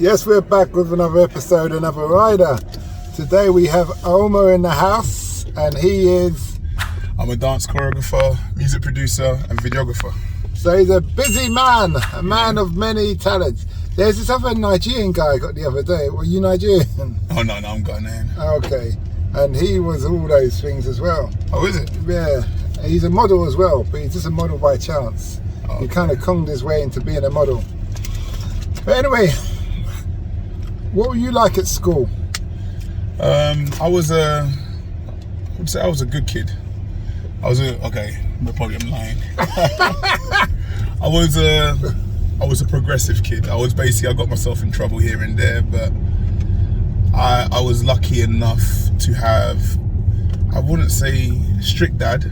Yes, we're back with another episode, another rider. Today we have Omar in the house, and he is... I'm a dance choreographer, music producer, and videographer. So he's a busy man, a man of many talents. There's this other Nigerian guy I got the other day. Were you Nigerian? Oh, no, I'm Ghanaian. Okay. And he was all those things as well. Oh, is it? Yeah. He's a model as well, but he's just a model by chance. Oh, okay. He kind of conged his way into being a model. But anyway, what were you like at school? I would say I was a good kid. Okay, probably I'm lying. I was a progressive kid. I got myself in trouble here and there, but I was lucky enough to have, I wouldn't say strict dad.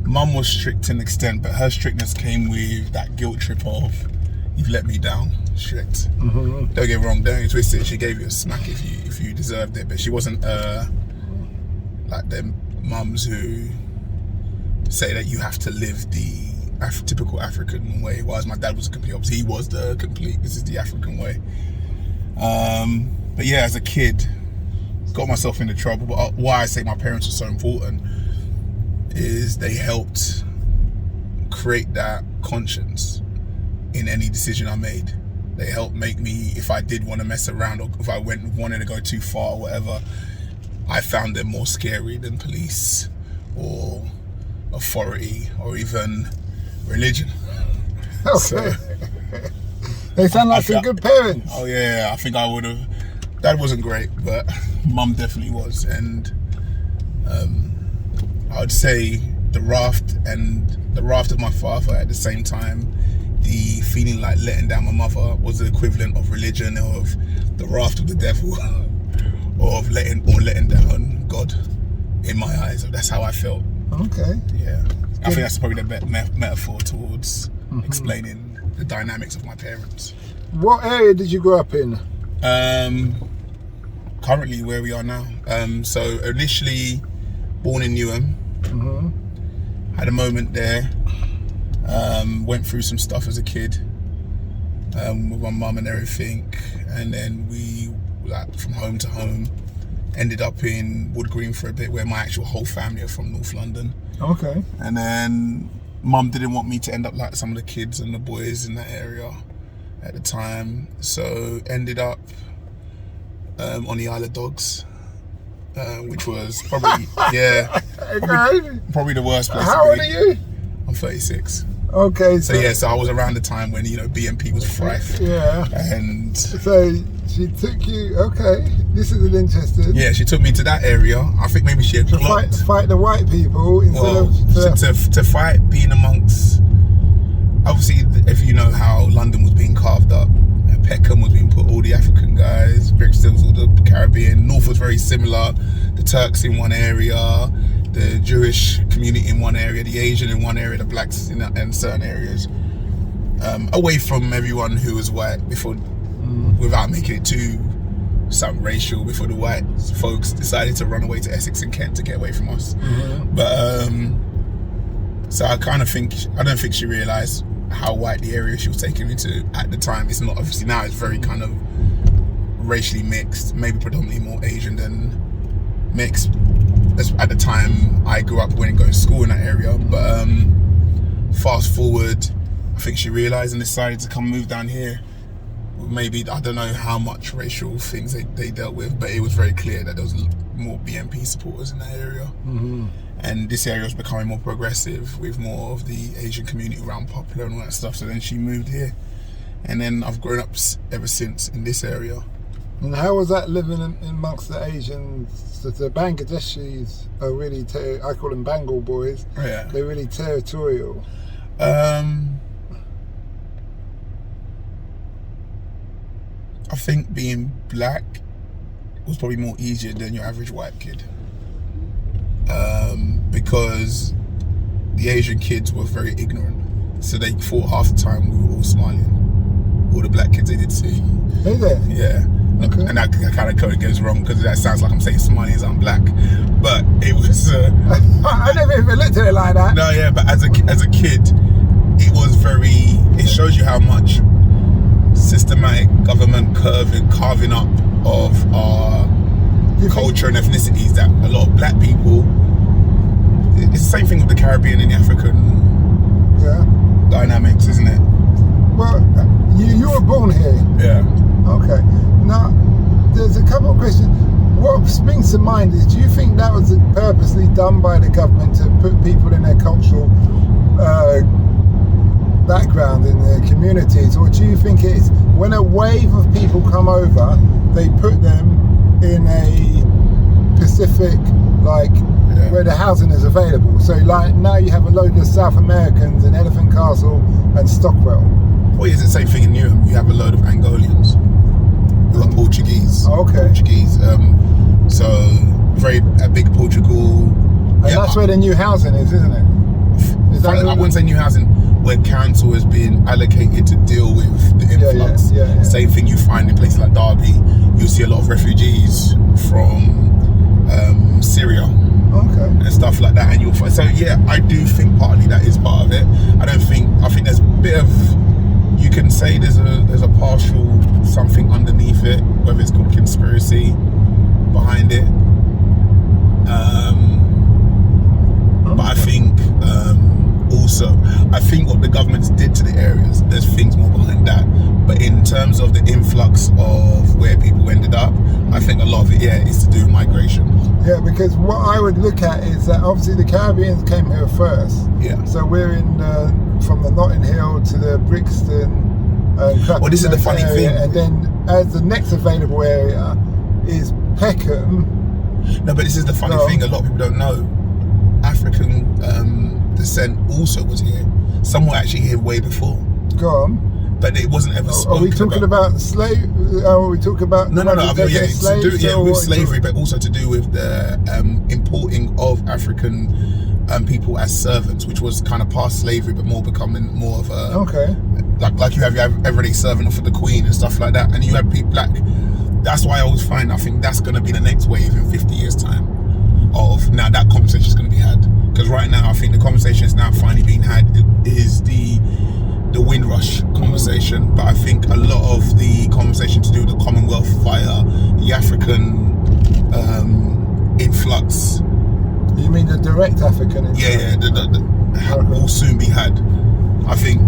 Mum was strict to an extent, but her strictness came with that guilt trip of, you've let me down, strict. Mm-hmm. Don't get me wrong, don't get twisted. She gave you a smack if you deserved it, but she wasn't like them mums who say that you have to live the typical African way, whereas my dad was a complete opposite. He was this is the African way. But yeah, as a kid, got myself into trouble. But why I say my parents were so important is they helped create that conscience in any decision I made. They helped make me, if I did want to mess around or if I wanted to go too far or whatever, I found them more scary than police or authority or even religion. Okay. So, they sound like some good parents. Oh yeah, I think I would have. Dad wasn't great, but Mum definitely was. And I would say the raft of my father at the same time, the feeling like letting down my mother was the equivalent of religion, of the raft of the devil, or of letting down God in my eyes. That's how I felt. Okay. Yeah. I think that's probably the best metaphor towards explaining the dynamics of my parents. What area did you grow up in? Currently where we are now. So initially born in Newham. Had a moment there. Went through some stuff as a kid with my mum and everything, and then we, like, from home to home, ended up in Wood Green for a bit, where my actual whole family are from North London. Okay. And then Mum didn't want me to end up like some of the kids and the boys in that area at the time, so ended up on the Isle of Dogs, which was probably probably the worst place. How old are you? I'm 36. Okay. So I was around the time when BMP was rife. Yeah. And so she took you. Okay, this is an interesting. Yeah, she took me to that area. I think maybe she had to fight the white people instead of to fight being amongst. Obviously, if you know how London was being carved up, Peckham was being put all the African guys, Brixton was all the Caribbean, North was very similar, the Turks in one area, the Jewish community in one area, the Asian in one area, the blacks in certain areas, away from everyone who was white before, without making it too something racial, before the white folks decided to run away to Essex and Kent to get away from us. But so I don't think she realised how white the area she was taking me to at the time. It's not, obviously now it's very kind of racially mixed, maybe predominantly more Asian than mixed. At the time I grew up, went and go to school in that area, but fast forward, I think she realised and decided to come move down here. Maybe, I don't know how much racial things they dealt with, but it was very clear that there was more BNP supporters in that area. And this area was becoming more progressive with more of the Asian community around Popular and all that stuff. So then she moved here, and then I've grown up ever since in this area. And how was that living amongst the Asians? The Bangladeshis are really, I call them Bengal boys. Yeah. They're really territorial. I think being black was probably more easier than your average white kid. Because the Asian kids were very ignorant, so they thought half the time we were all smiling. All the black kids they did see. Is it? Yeah. Okay. And that kind of goes wrong because that sounds like I'm saying smiling as I'm black, but it was. I never even looked at it like that. No, yeah, but as a kid, it was very. It shows you how much systematic government carving up of our culture and ethnicities that a lot of black people. It's the same thing with the Caribbean and the African dynamics, isn't it? Well, you were born here. Yeah. Okay. Now, there's a couple of questions. What springs to mind is, do you think that was purposely done by the government to put people in their cultural background in their communities, or do you think it's when a wave of people come over, they put them in a Pacific, where the housing is available? So like now you have a load of South Americans in Elephant Castle and Stockwell. Well, it's the same thing in Newham. You have a load of Angolians who are Portuguese. Oh, okay. Portuguese. So a big Portugal. And that's where the new housing is, isn't it? I wouldn't say new housing, where council has been allocated to deal with the influx. Yeah. Same thing you find in places like Derby. You'll see a lot of refugees from Syria. Okay. And stuff like that, and you'll find. So yeah, I do think partly that is part of it. I think there's a bit of, you can say there's a partial something underneath it, whether it's called conspiracy behind it. But I think also, I think what the governments did to the areas, there's things more behind that. But in terms of the influx of where people ended up, I think a lot of it, is to do with migration. Yeah, because what I would look at is that obviously the Caribbeans came here first. Yeah. So we're in from the Notting Hill to the Brixton. Well, this is the funny thing. And then as the next available area is Peckham. No, but this is the funny thing. A lot of people don't know. African descent also was here. Some were actually here way before. Go on. But it wasn't ever spoken about. Are we talking about slave? Are we talking about No. Slaves, with slavery, but also to do with the importing of African people as servants, which was kind of past slavery, but more becoming more of a like you have everyday servant for the Queen and stuff like that, and you have people black. That's why I always find, I think that's going to be the next wave in 50 years' time. Of now that conversation is going to be had, because right now I think the conversation is now finally being had is the Windrush conversation, but I think a lot of the conversation to do with the Commonwealth via the African influx. You mean the direct African influx? Will soon be had. I think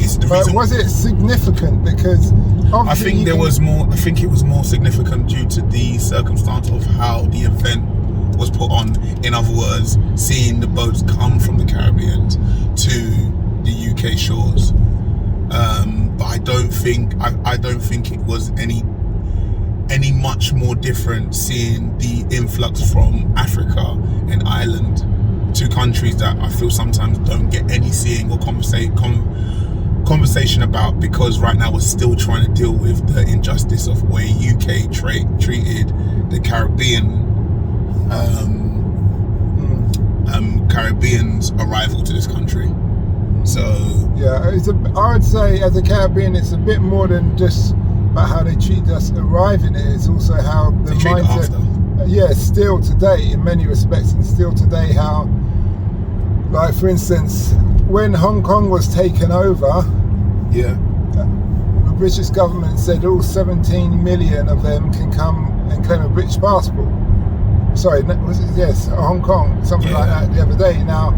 it's the reason. Was it significant? Because I think it was more significant due to the circumstance of how the event was put on. In other words, seeing the boats come from the Caribbean to the UK shores. But I don't think it was any much more different seeing the influx from Africa and Ireland, two countries that I feel sometimes don't get any seeing or conversation about, because right now we're still trying to deal with the injustice of way UK treated the Caribbean Caribbeans' arrival to this country. So yeah, I would say as a Caribbean, it's a bit more than just about how they treat us arriving here. It's also how the mindset. Still today, in many respects, and still today, how, like for instance, when Hong Kong was taken over, the British government said all 17 million of them can come and claim a British passport. Sorry, was it? Yes, Hong Kong, something like that the other day. Now,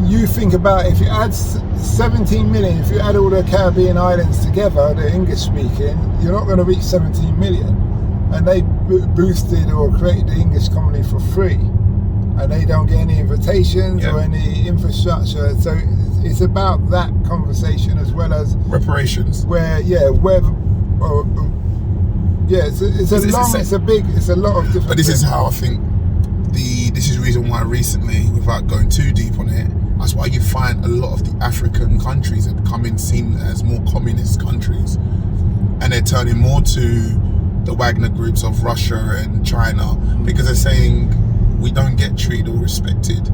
you think about if you add 17 million, if you add all the Caribbean islands together, the English speaking, you're not going to reach 17 million. And they boosted or created the English colony for free. And they don't get any invitations or any infrastructure. So it's about that conversation as well as reparations. It's a lot of different. But this is how I think this is the reason why recently, without going too deep on it, that's why you find a lot of the African countries are becoming seen as more communist countries, and they're turning more to the Wagner groups of Russia and China, because they're saying we don't get treated or respected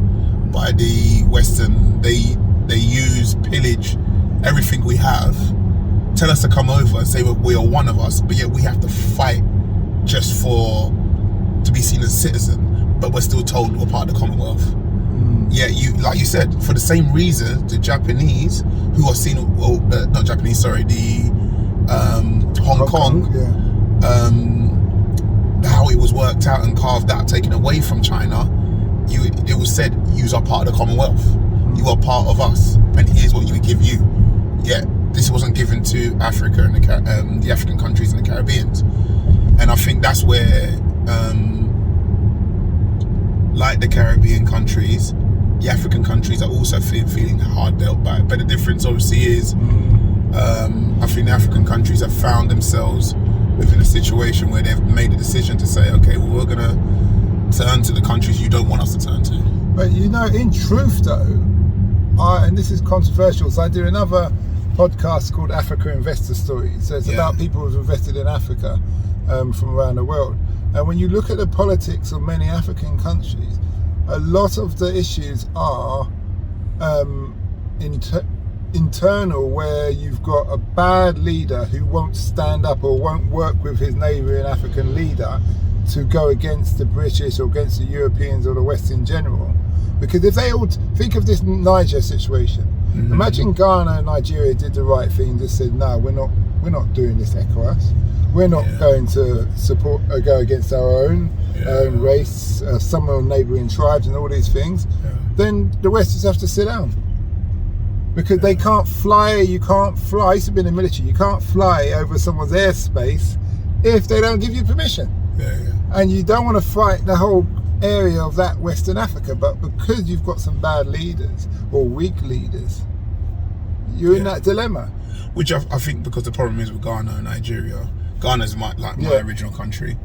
by the Western. They use, pillage everything we have, tell us to come over and say we are one of us, but yet we have to fight just to be seen as a citizen, but we're still told we're part of the Commonwealth. you like you said, for the same reason, the Japanese who are seen, not Japanese, sorry, the Hong Kong, how it was worked out and carved out, taken away from China. It was said, you are part of the Commonwealth. You are part of us, and here's what we give you. Yeah, this wasn't given to Africa and the African countries and the Caribbeans. And I think that's where, like the Caribbean countries, the African countries are also feeling hard dealt by. But the difference obviously is, I think the African countries have found themselves within a situation where they've made a decision to say, okay, well, we're gonna turn to the countries you don't want us to turn to. But in truth though, and this is controversial, so I do another podcast called Africa Investor Stories. So it's about people who've invested in Africa from around the world. And when you look at the politics of many African countries, a lot of the issues are internal, where you've got a bad leader who won't stand up or won't work with his neighbouring African leader to go against the British or against the Europeans or the West in general. Because if they all think of this Niger situation, imagine Ghana and Nigeria did the right thing, just said, no, we're not doing this ECOWAS. We're not going to go against our own race, some of the neighbouring tribes and all these things. Then the West just have to sit down. Because they can't fly, you can't fly. I used to be in the military, you can't fly over someone's airspace if they don't give you permission. And you don't want to fight the whole area of that Western Africa, but because you've got some bad leaders or weak leaders, you're in that dilemma. Which I think, because the problem is with Ghana and Nigeria, Ghana is my original country.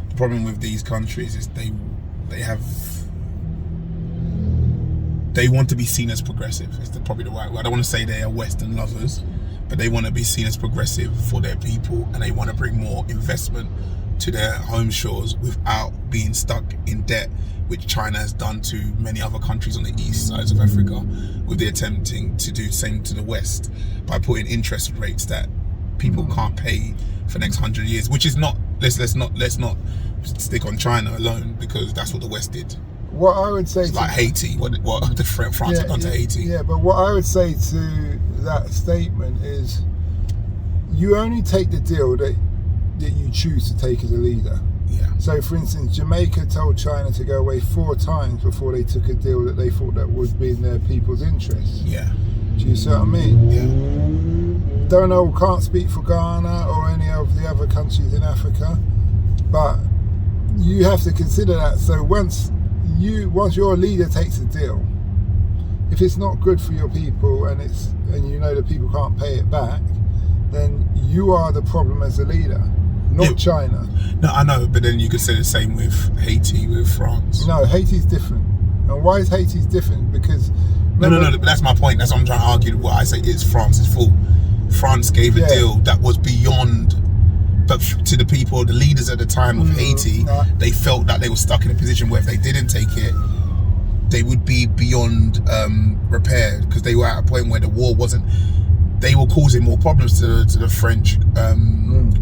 The problem with these countries is they want to be seen as progressive. It's probably the right word. I don't want to say they are Western lovers, but they want to be seen as progressive for their people, and they want to bring more investment to their home shores without being stuck in debt, which China has done to many other countries on the east sides of Africa, with the attempting to do the same to the west by putting interest rates that people can't pay for the next 100 years, which is not, let's not stick on China alone, because that's what the West did. What I would say, like Haiti, what the France have done to Haiti. Yeah, but what I would say to that statement is, you only take the deal that you choose to take as a leader. So for instance, Jamaica told China to go away 4 times before they took a deal that they thought that would be in their people's interests. Do you see what I mean? Don't know, can't speak for Ghana or any of the other countries in Africa, but you have to consider that. So once your leader takes a deal, if it's not good for your people and you know that people can't pay it back, then you are the problem as a leader, not China. No, I know, but then you could say the same with Haiti, with France. No, Haiti's different. And why is Haiti different? Because no, but that's my point. That's what I'm trying to argue. What I say is France's fault. France gave a deal that was beyond, but to the people, the leaders at the time of Haiti, they felt that they were stuck in a position where if they didn't take it, they would be beyond repair, because they were at a point where the war wasn't. They were causing more problems to the French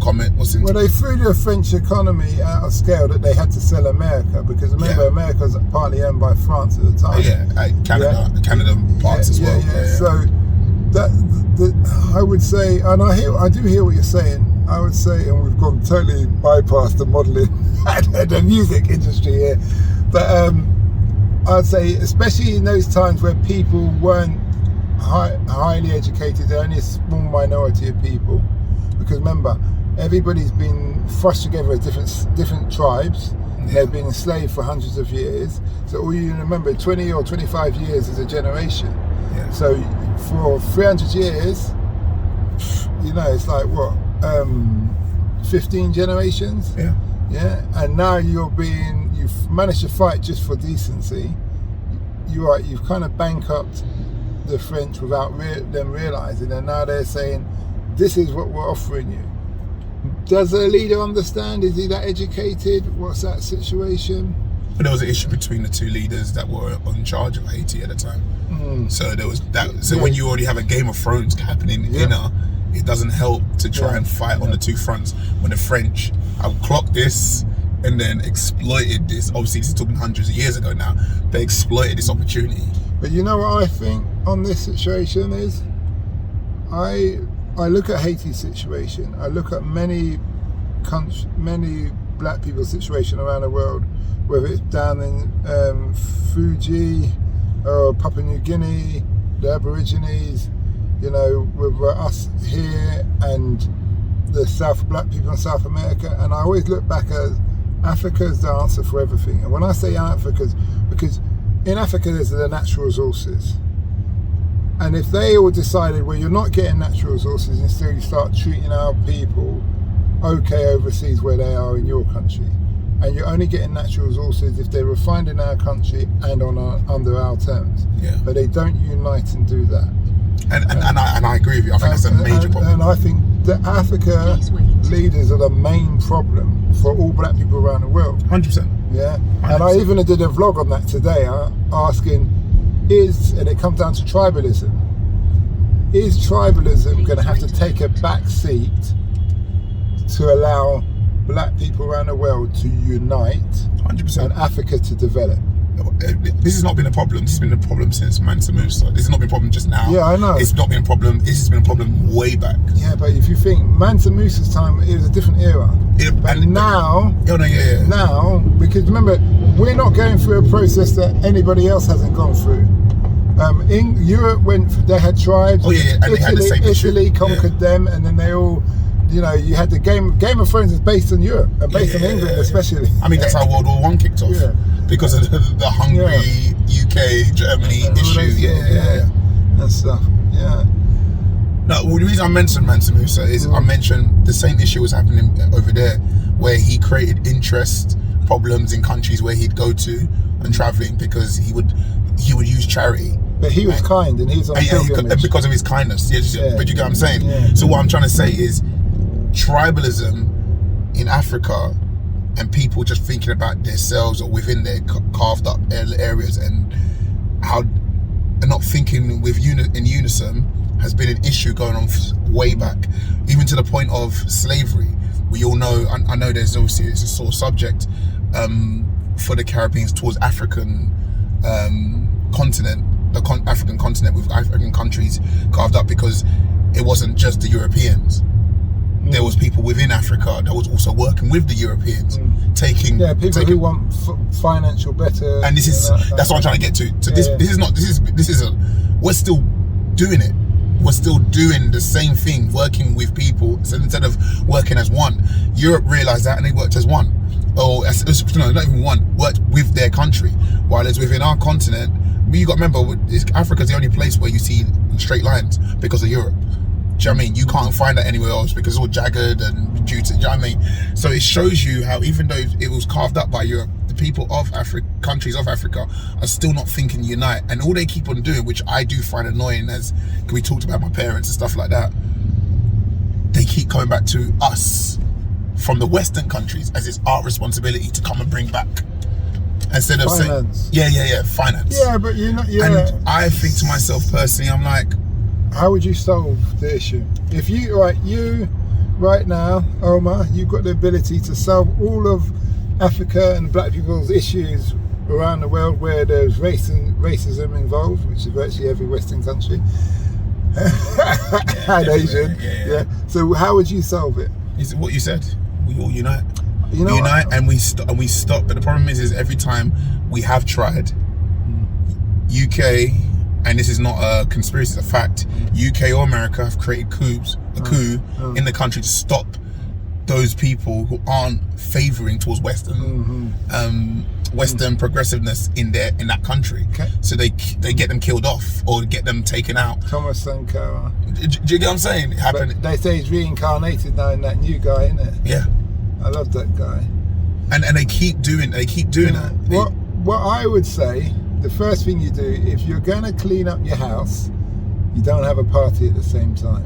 comment. Well, they threw the French economy out of scale that they had to sell America, because remember, America was partly owned by France at the time. Canada parts as well. So I would say, and I do hear what you're saying. I would say, and we've gone totally bypassed the modelling and the music industry here, but I'd say, especially in those times where people weren't highly educated, they're only a small minority of people, because remember, everybody's been thrust together as different tribes. They've been enslaved for hundreds of years, so all you remember, 20 or 25 years is a generation. So for 300 years, it's like what, 15 generations. And now you've managed to fight just for decency. You've kind of bankrupt the French without them realizing, and now they're saying, this is what we're offering you. Does the leader understand? Is he that educated? What's that situation? But there was an issue between the two leaders that were in charge of Haiti at the time. So there was that. So when you already have a Game of Thrones happening inner, it doesn't help to try and fight on the two fronts when the French have clocked this and then exploited this. Obviously, this is talking hundreds of years ago now. They exploited this opportunity. But you know what I think on this situation is? I look at Haiti's situation. I look at many black people's situation around the world, whether it's down in Fuji or Papua New Guinea, the Aborigines, you know, with us here and the black people in South America. And I always look back at Africa as the answer for everything. And when I say Africa, because in Africa there's the natural resources. And if they all decided, well, you're not getting natural resources, instead you start treating our people okay overseas where they are in your country, and you're only getting natural resources if they're refined in our country and under our terms. Yeah. But they don't unite and do that. And I agree with you. I think that's a major problem. And I think the Africa leaders are the main problem for all black people around the world. 100%. Yeah. 100%. And I even did a vlog on that today, asking, and it comes down to tribalism. Is tribalism going to have to take a back seat to allow black people around the world to unite 100%. and Africa to develop? This has not been a problem. This has been a problem since Mansa Musa. This has not been a problem just now. Yeah, I know. It's not been a problem. This has been a problem way back. Yeah, but if you think Mansa Musa's time, it was a different era. Now, because remember, we're not going through a process that anybody else hasn't gone through. In Europe, they had tribes. Oh yeah, and they had the same issue. Italy conquered them, and then they all, you know, you had the Game of Thrones is based on Europe and based on England especially. I mean, that's how World War I kicked off. Yeah. Because of the Hungary, UK, Germany issue. Yeah. And stuff. Yeah. No, well, the reason I mentioned Mansa Musa is I mentioned the same issue was happening over there, where he created interest problems in countries where he'd go to and traveling because he would use charity. But he was kind, and he's on pilgrimage. And because of his kindness. Yeah. But you get what I'm saying? Yeah. So what I'm trying to say is tribalism in Africa and people just thinking about themselves or within their carved up areas and how and not thinking in unison has been an issue going on way back, even to the point of slavery. We all know, I know there's obviously, it's a sore subject for the Caribbeans towards African continent, African continent with African countries carved up, because it wasn't just the Europeans. There was people within Africa that was also working with the Europeans, who want financial better. And this is that's what I'm trying to get to. So we're still doing it. We're still doing the same thing, working with people. So instead of working as one, Europe realized that and they worked as one. Or not even one, worked with their country. While it's within our continent, you got to remember, Africa's the only place where you see straight lines because of Europe. Do you know what I mean? You can't find that anywhere else because it's all jagged and due to, do you know what I mean? So it shows you how even though it was carved up by Europe, the people of Africa, countries of Africa, are still not thinking unite. And all they keep on doing, which I do find annoying, as we talked about my parents and stuff like that, they keep coming back to us from the Western countries as it's our responsibility to come and bring back. Instead of finance. saying, finance. Yeah, but you're not, And I think to myself personally, I'm like, how would you solve the issue? If you right now, Omar, you've got the ability to solve all of Africa and black people's issues around the world where there's racism involved, which is virtually every Western country, and Asian. Yeah. So how would you solve it? Is what you said. We all unite. You know, unite and we stop. But the problem is every time we have tried, UK. And this is not a conspiracy, it's a fact. UK or America have created a coup in the country to stop those people who aren't favouring towards Western progressiveness in that country. Okay. So they get them killed off or get them taken out. Thomas Sankara. Do you get what I'm saying? It happened. But they say he's reincarnated now in that new guy, isn't it? Yeah. I love that guy. And they keep doing that. What I would say, the first thing you do, if you're going to clean up your house, you don't have a party at the same time.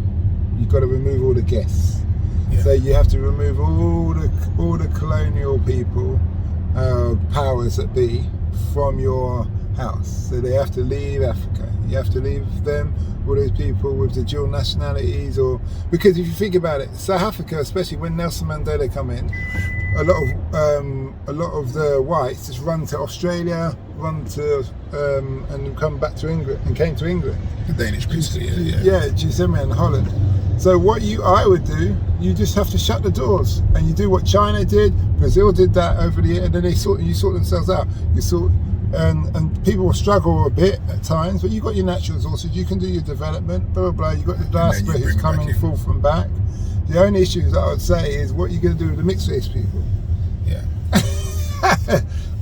You've got to remove all the guests. Yeah. So you have to remove all the colonial people, powers that be, from your house. So they have to leave Africa. You have to leave them, all those people with the dual nationalities, or because if you think about it, South Africa, especially when Nelson Mandela come in, a lot of the whites just run to Australia, and come back to England, and came to England. The Danish people, Giuseppe and Holland. So what I would do, you just have to shut the doors, and you do what China did, Brazil did that over the year, and then you sort themselves out. And people will struggle a bit at times, but you've got your natural resources, you can do your development, blah, blah, blah. You've got the diaspora who's coming forth and back. The only issues that I would say is what you're going to do with the mixed race people. Yeah.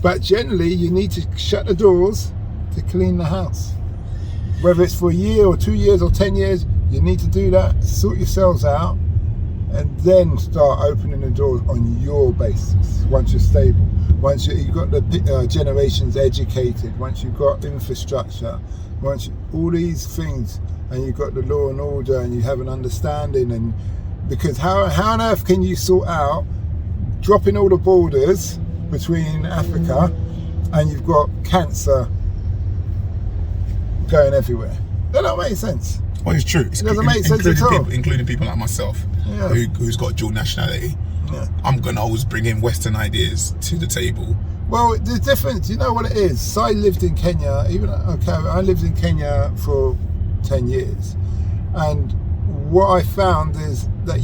But generally, you need to shut the doors to clean the house. Whether it's for a year or 2 years or 10 years, you need to do that, sort yourselves out, and then start opening the doors on your basis. Once you're stable, once you've got the generations educated, once you've got infrastructure, all these things, and you've got the law and order, and you have an understanding, and because how on earth can you sort out dropping all the borders between Africa, and you've got cancer going everywhere? That don't make sense. Well, it's true. It doesn't make sense at all. Including people like myself, who's got dual nationality. Yeah. I'm going to always bring in Western ideas to the table. Well, the difference, you know what it is? So I lived in Kenya, I lived in Kenya for 10 years. And what I found is that,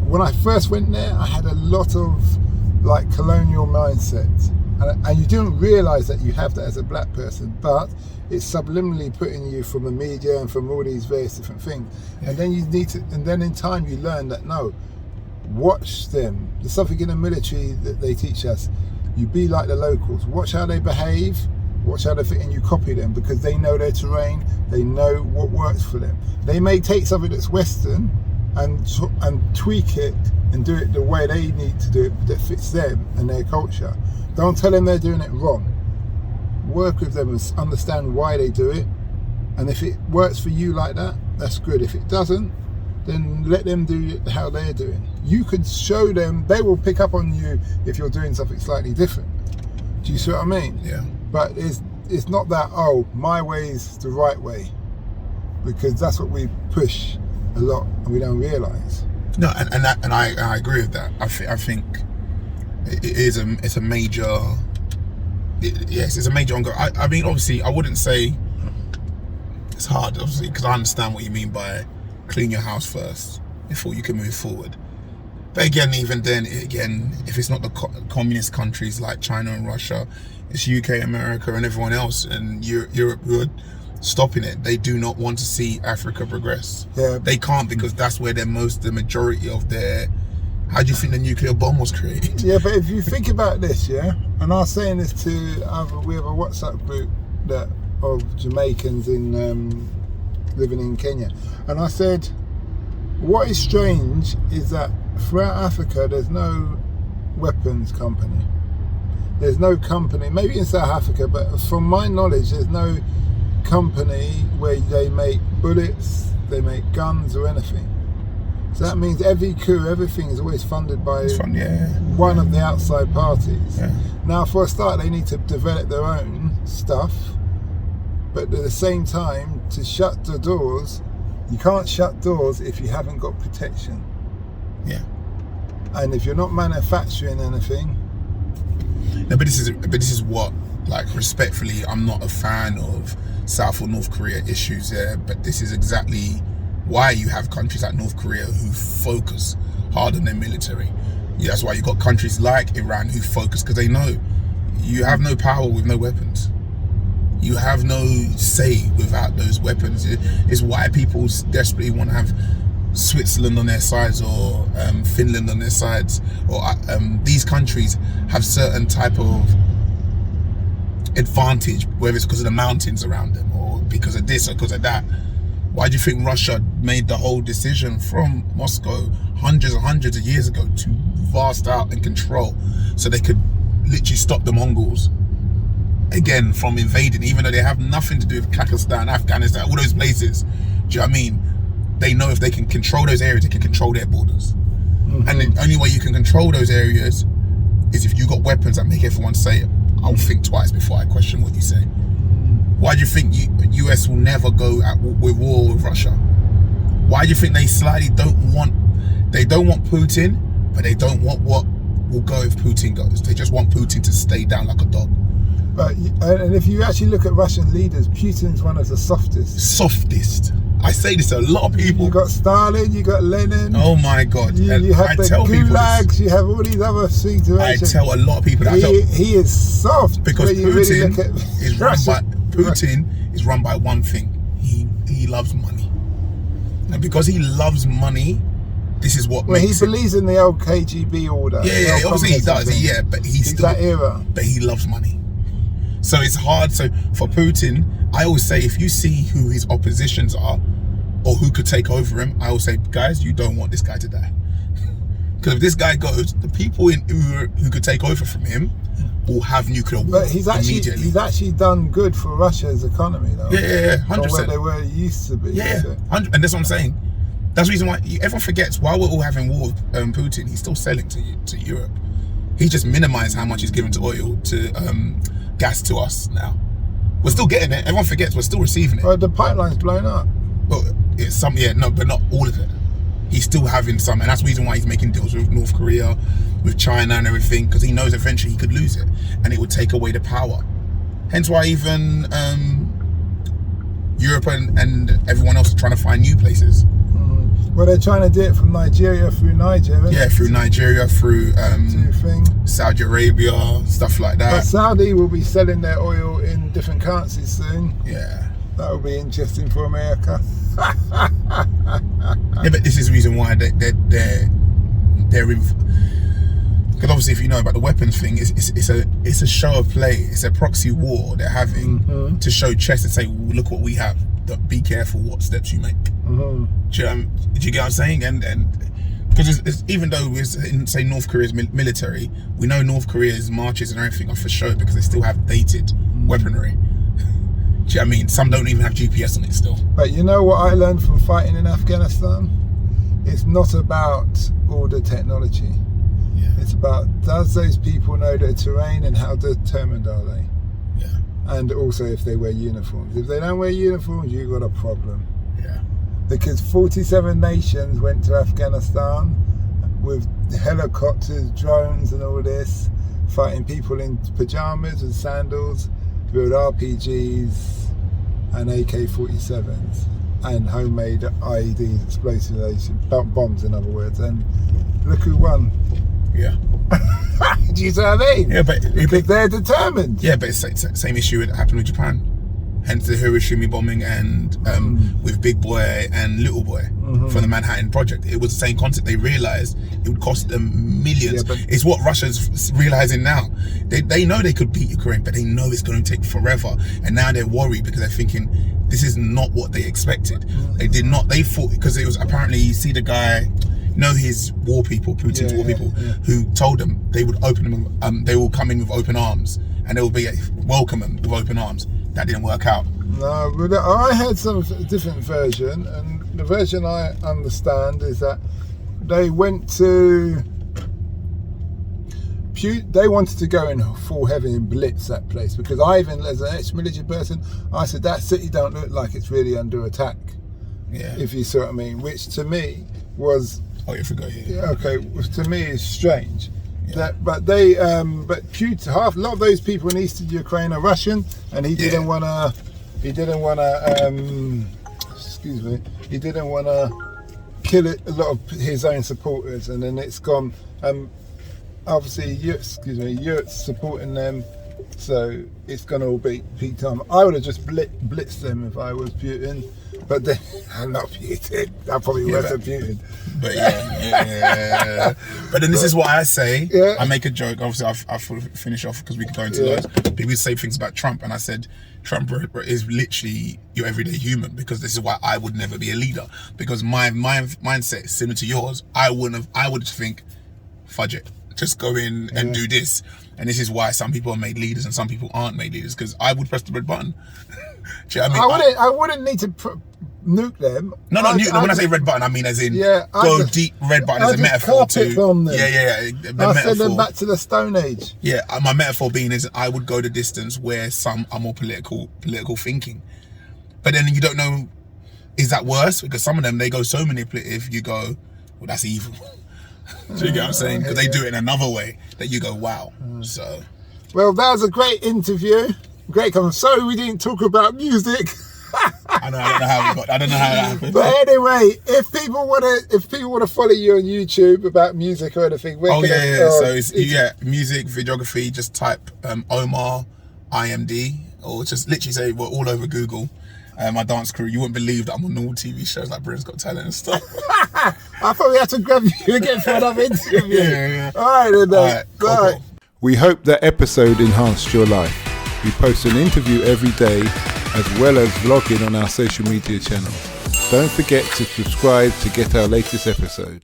when I first went there, I had a lot of like colonial mindset. And you don't realise that you have that as a black person, but it's subliminally putting you from the media and from all these various different things. Yeah. And then and then in time you learn that, no, watch them. There's something in the military that they teach us. You be like the locals. Watch how they behave, watch how they fit, and you copy them because they know their terrain, they know what works for them. They may take something that's Western and tweak it and do it the way they need to do it that fits them and their culture. Don't tell them they're doing it wrong. Work with them and understand why they do it. And if it works for you like that, that's good. If it doesn't, then let them do it how they're doing. You could show them, they will pick up on you if you're doing something slightly different. Do you see what I mean? Yeah. But it's not that, my way's the right way. Because that's what we push a lot and we don't realise. No, and I agree with that. I think it's a major. Yes, it's a major ongoing. I mean, obviously, I wouldn't say it's hard, obviously, because I understand what you mean by clean your house first before you can move forward. But again, even then, if it's not the communist countries like China and Russia, it's UK, America, and everyone else, and Europe who are stopping it. They do not want to see Africa progress. Yeah. They can't, because that's where the majority of their. How do you think the nuclear bomb was created? Yeah, but if you think about this, and I was saying this to we have a WhatsApp group of Jamaicans living in Kenya, and I said, what is strange is that throughout Africa there's no weapons company. There's no company, maybe in South Africa, but from my knowledge, there's no company where they make bullets, they make guns or anything. So that means every coup, everything is always funded by one of the outside parties. Yeah. Now, for a start, they need to develop their own stuff, but at the same time, to shut the doors, you can't shut doors if you haven't got protection. Yeah. And if you're not manufacturing anything. No, but this is what, like, respectfully, I'm not a fan of South or North Korea issues there, but this is exactly why you have countries like North Korea who focus hard on their military. Yeah, that's why you've got countries like Iran who focus, because they know you have no power with no weapons. You have no say without those weapons. It's why people desperately want to have Switzerland on their sides, or Finland on their sides, or these countries have certain type of advantage, whether it's because of the mountains around them or because of this or because of that. Why do you think Russia made the whole decision from Moscow hundreds and hundreds of years ago to vast out and control, so they could literally stop the Mongols again from invading, even though they have nothing to do with Pakistan, Afghanistan, all those places? Do you know what I mean? They know if they can control those areas, they can control their borders. Mm-hmm. And the only way you can control those areas is if you got weapons that make everyone say, I'll think twice before I question what you say. Why do you think US will never go with war with Russia? Why do you think they slightly don't want Putin, but they don't want what will go if Putin goes? They just want Putin to stay down like a dog. And if you actually look at Russian leaders, Putin's one of the softest. I say this to a lot of people. You got Stalin, you got Lenin. Oh my God! You have the gulags. You have all these other situations. I tell a lot of people that he is soft because Putin is run by one thing. He loves money, and because he loves money, this is what. Well, he believes in the old KGB order. Yeah, obviously he does. Yeah, but he's still that era. But he loves money, so it's hard. So for Putin, I always say if you see who his oppositions are, or who could take over him, I will say, guys, you don't want this guy to die. Because if this guy goes, the people who could take over from him will have nuclear war immediately. He's actually done good for Russia's economy, though. Yeah, 100%. From where they were used to be. Yeah, 100%. And that's what I'm saying. That's the reason why everyone forgets, while we're all having war with Putin, he's still selling to Europe. He just minimized how much he's given to oil, to gas to us now. We're still getting it. Everyone forgets we're still receiving it. Well, the pipeline's blown up. Well, it's some, but not all of it. He's still having some, and that's the reason why he's making deals with North Korea, with China and everything, because he knows eventually he could lose it, and it would take away the power. Hence why even Europe and everyone else are trying to find new places. Well, they're trying to do it from Nigeria through Niger. Yeah, through Nigeria, through Saudi Arabia, stuff like that. But Saudi will be selling their oil in different currencies soon. Yeah. That will be interesting for America. Yeah, but this is the reason why they're in. Because obviously, if you know about the weapons thing, it's a show of play. It's a proxy war they're having to show chess and say, well, look what we have. Be careful what steps you make. Do you get what I'm saying? And because even though we're in, say, North Korea's military, we know North Korea's marches and everything are for show because they still have dated weaponry. Do you know what I mean? Some don't even have GPS on it still. But you know what I learned from fighting in Afghanistan? It's not about all the technology. Yeah. It's about, does those people know their terrain and how determined are they? Yeah. And also if they wear uniforms. If they don't wear uniforms, you've got a problem. Yeah. Because 47 nations went to Afghanistan with helicopters, drones and all this, fighting people in pajamas and sandals with RPGs and AK-47s and homemade IEDs, explosive bombs in other words, and look who won. Yeah. Do you see what I mean? Yeah, but they're determined. Yeah, but it's the same issue that happened with Japan. Hence the Hiroshima bombing and with Big Boy and Little Boy from the Manhattan Project. It was the same concept. They realized it would cost them millions. Yeah, it's what Russia's realizing now. They know they could beat Ukraine, but they know it's going to take forever. And now they're worried because they're thinking this is not what they expected. They did not. They thought, because it was apparently, you see the guy, his war people, Putin's war people, who told them they would open them. They will come in with open arms, and they will be welcome them with open arms. That didn't work out. No, but I had some different version, and the version I understand is that they went to. They wanted to go in full heavy and blitz that place, because as an ex-military person, I said that city don't look like it's really under attack. Yeah. If you see what I mean, which to me was. Oh, you forgot here. Yeah. Okay, which to me is strange. Yeah. But Putin, a lot of those people in eastern Ukraine are Russian, and he didn't want to. He didn't want to kill a lot of his own supporters, and then it's gone. Obviously, Europe's supporting them, so it's going to all be peak time. I would have just blitzed them if I was Putin, but then I'm not Putin. I probably wasn't Putin. But yeah. But then this is what I say. Yeah. I make a joke. Obviously, I finish off because we could go into those. People say things about Trump, and I said Trump is literally your everyday human, because this is why I would never be a leader, because my mindset is similar to yours. I would think, fudge it. Just go in and do this. And this is why some people are made leaders and some people aren't made leaders, because I would press the red button. Do you know what I mean? I wouldn't need to nuke them. No, nuke them. When I say red button, I mean as in deep red button as a metaphor carpet bomb them. Yeah. I send them back to the Stone Age. Yeah, my metaphor being is I would go the distance where some are more political thinking. But then you don't know, is that worse? Because some of them, they go so manipulative, you go, well, that's evil. Do you get what I'm saying? Because they do it in another way that you go, wow. So, well, that was a great interview. Great comment. Sorry we didn't talk about music. I don't know how that happened. But anyway, if people want to follow you on YouTube about music or anything, so it's music, videography. Just type Omar IMD, or just literally say we're all over Google. My dance crew, you wouldn't believe that I'm on normal TV shows like Britain's Got Talent and stuff. I thought we had to grab you again for another interview. Yeah. All right, then. Cool. We hope that episode enhanced your life. We post an interview every day, as well as vlogging on our social media channels. Don't forget to subscribe to get our latest episode.